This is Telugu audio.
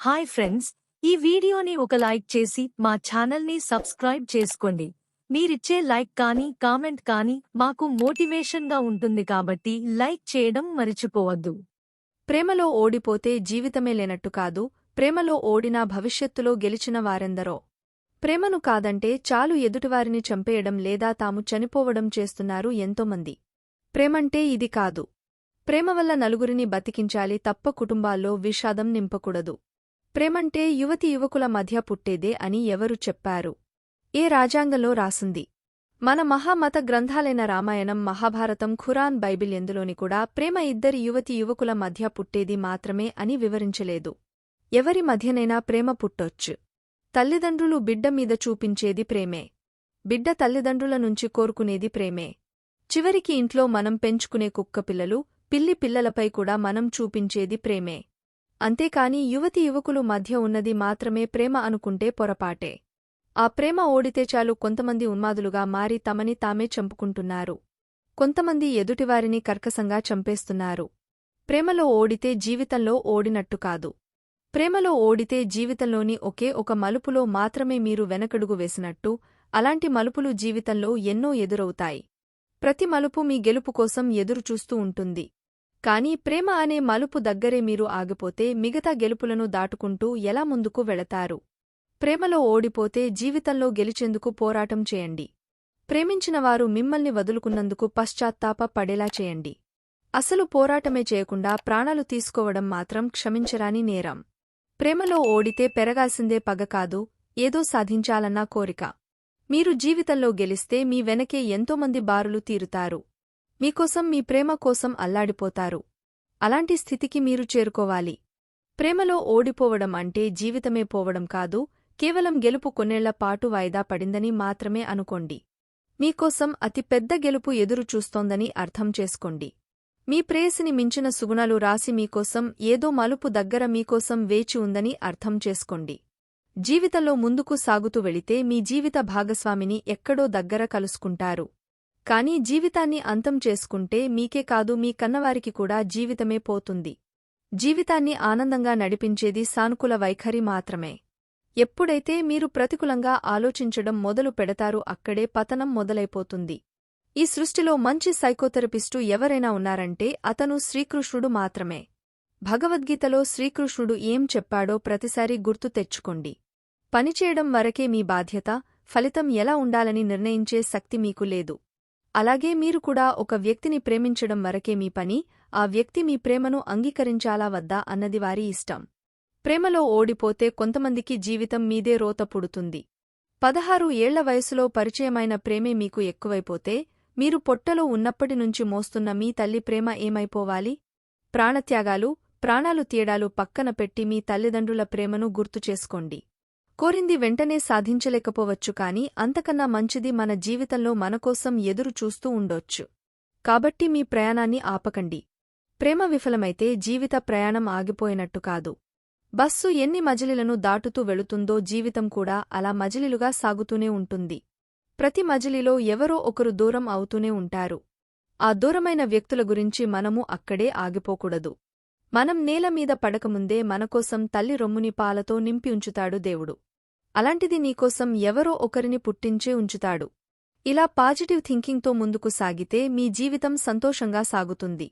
హాయ్ ఫ్రెండ్స్, ఈ వీడియోని ఒక లైక్ చేసి మా ఛానల్ని సబ్స్క్రైబ్ చేసుకోండి. మీరిచ్చే లైక్ కానీ కామెంట్ కానీ మాకు మోటివేషన్గా ఉంటుంది కాబట్టి లైక్ చేయడం మరిచిపోవద్దు. ప్రేమలో ఓడిపోతే జీవితమే లేనట్టు కాదు, ప్రేమలో ఓడినా భవిష్యత్తులో గెలిచిన వారెందరో. ప్రేమను కాదంటే చాలు ఎదుటివారిని చంపేయడం లేదా తాము చనిపోవడం చేస్తున్నారు ఎంతోమంది. ప్రేమంటే ఇది కాదు. ప్రేమ వల్ల నలుగురిని బతికించాలి తప్ప కుటుంబాల్లో విషాదం నింపకూడదు. ప్రేమంటే యువతి యువకుల మధ్య పుట్టేదే అని ఎవరు చెప్పారు? ఏ రాజ్యాంగంలో రాసుంది? మన మహామత గ్రంథాలైన రామాయణం, మహాభారతం, ఖురాన్, బైబిల్ ఎందులోని కూడా ప్రేమ ఇద్దరి యువతి యువకుల మధ్య పుట్టేది మాత్రమే అని వివరించలేదు. ఎవరి మధ్యనైనా ప్రేమ పుట్టొచ్చు. తల్లిదండ్రులు బిడ్డ మీద చూపించేది ప్రేమే. బిడ్డ తల్లిదండ్రుల నుంచి కోరుకునేది ప్రేమే. చివరికి ఇంట్లో మనం పెంచుకునే కుక్కపిల్లలు, పిల్లి పిల్లలపై కూడా మనం చూపించేది ప్రేమే. అంతేకాని యువతి యువకులు మధ్య ఉన్నది మాత్రమే ప్రేమ అనుకుంటే పొరపాటే. ఆ ప్రేమ ఓడితే చాలు కొంతమంది ఉన్మాదులుగా మారి తమని తామే చంపుకుంటున్నారు. కొంతమంది ఎదుటివారిని కర్కశంగా చంపేస్తున్నారు. ప్రేమలో ఓడితే జీవితంలో ఓడినట్టు కాదు. ప్రేమలో ఓడితే జీవితంలోని ఒకే ఒక మలుపులో మాత్రమే మీరు వెనకడుగు వేసినట్టు. అలాంటి మలుపులు జీవితంలో ఎన్నో ఎదురవుతాయి. ప్రతి మలుపు మీ గెలుపు కోసం ఎదురుచూస్తూ ఉంటుంది. కానీ ప్రేమ అనే మలుపు దగ్గరే మీరు ఆగిపోతే మిగతా గెలుపులను దాటుకుంటూ ఎలా ముందుకు వెళతారు? ప్రేమలో ఓడిపోతే జీవితంలో గెలిచేందుకు పోరాటం చేయండి. ప్రేమించినవారు మిమ్మల్ని వదులుకున్నందుకు పశ్చాత్తాప పడేలా చేయండి. అసలు పోరాటమే చేయకుండా ప్రాణాలు తీసుకోవడం మాత్రం క్షమించరాని నేరం. ప్రేమలో ఓడితే పెరగాల్సిందే పగ కాదు, ఏదో సాధించాలన్న కోరిక. మీరు జీవితంలో గెలిస్తే మీ వెనకే ఎంతోమంది బారులు తీరుతారు. మీకోసం, మీ ప్రేమ కోసం అల్లాడిపోతారు. అలాంటి స్థితికి మీరు చేరుకోవాలి. ప్రేమలో ఓడిపోవడం అంటే జీవితమే పోవడం కాదు, కేవలం గెలుపు కొన్నేళ్ల పాటు వాయిదా పడిందని మాత్రమే అనుకోండి. మీకోసం అతి పెద్ద గెలుపు ఎదురు చూస్తోందని అర్థం చేసుకోండి. మీ ప్రేయసిని మించిన సుగుణాలు రాసి మీకోసం ఏదో మలుపు దగ్గర మీకోసం వేచి ఉందని అర్థం చేసుకోండి. జీవితంలో ముందుకు సాగుతూ వెళితే మీ జీవిత భాగస్వామిని ఎక్కడో దగ్గర కలుసుకుంటారు. కానీ జీవితాన్ని అంతం చేసుకుంటే మీకే కాదు, మీ కన్నవారికి కూడా జీవితమే పోతుంది. జీవితాన్ని ఆనందంగా నడిపించేది సానుకూల వైఖరి మాత్రమే. ఎప్పుడైతే మీరు ప్రతికూలంగా ఆలోచించడం మొదలు పెడతారో అక్కడే పతనం మొదలైపోతుంది. ఈ సృష్టిలో మంచి సైకోథెరపిస్టు ఎవరైనా ఉన్నారంటే అతను శ్రీకృష్ణుడు మాత్రమే. భగవద్గీతలో శ్రీకృష్ణుడు ఏం చెప్పాడో ప్రతిసారి గుర్తు తెచ్చుకోండి. పనిచేయడం వరకే మీ బాధ్యత, ఫలితం ఎలా ఉండాలని నిర్ణయించే శక్తి మీకు లేదు. అలాగే మీరు కూడా ఒక వ్యక్తిని ప్రేమించడం వరకే మీ పని, ఆ వ్యక్తి మీ ప్రేమను అంగీకరించాలా వద్దా అన్నది వారి ఇష్టం. ప్రేమలో ఓడిపోతే కొంతమందికి జీవితం మీదే రోత పుడుతుంది. 16 ఏళ్ల వయసులో పరిచయమైన ప్రేమే మీకు ఎక్కువైపోతే మీరు పొట్టలో ఉన్నప్పటినుంచి మోస్తున్న మీ తల్లి ప్రేమ ఏమైపోవాలి? ప్రాణత్యాగాలు, ప్రాణాలు తీయడాలు పక్కన పెట్టి మీ తల్లిదండ్రుల ప్రేమను గుర్తుచేసుకోండి. కోరింది వెంటనే సాధించలేకపోవచ్చు, కానీ అంతకన్నా మంచిది మన జీవితంలో మనకోసం ఎదురు చూస్తూ ఉండొచ్చు. కాబట్టి మీ ప్రయాణాన్ని ఆపకండి. ప్రేమ విఫలమైతే జీవిత ప్రయాణం ఆగిపోయినట్టు కాదు. బస్సు ఎన్ని మజిలీలను దాటుతూ వెళుతుందో జీవితం కూడా అలా మజిలీలుగా సాగుతూనే ఉంటుంది. ప్రతి మజిలీలో ఎవరో ఒకరు దూరం అవుతూనే ఉంటారు. ఆ దూరమైన వ్యక్తుల గురించి మనము అక్కడే ఆగిపోకూడదు. మనం నేలమీద పడకముందే మనకోసం తల్లి రొమ్ముని పాలతో నింపి ఉంచుతాడు దేవుడు. అలాంటిది నీకోసం ఎవరో ఒకరిని పుట్టించే ఉంచుతాడు. ఇలా పాజిటివ్ థింకింగ్తో ముందుకు సాగితే మీ జీవితం సంతోషంగా సాగుతుంది.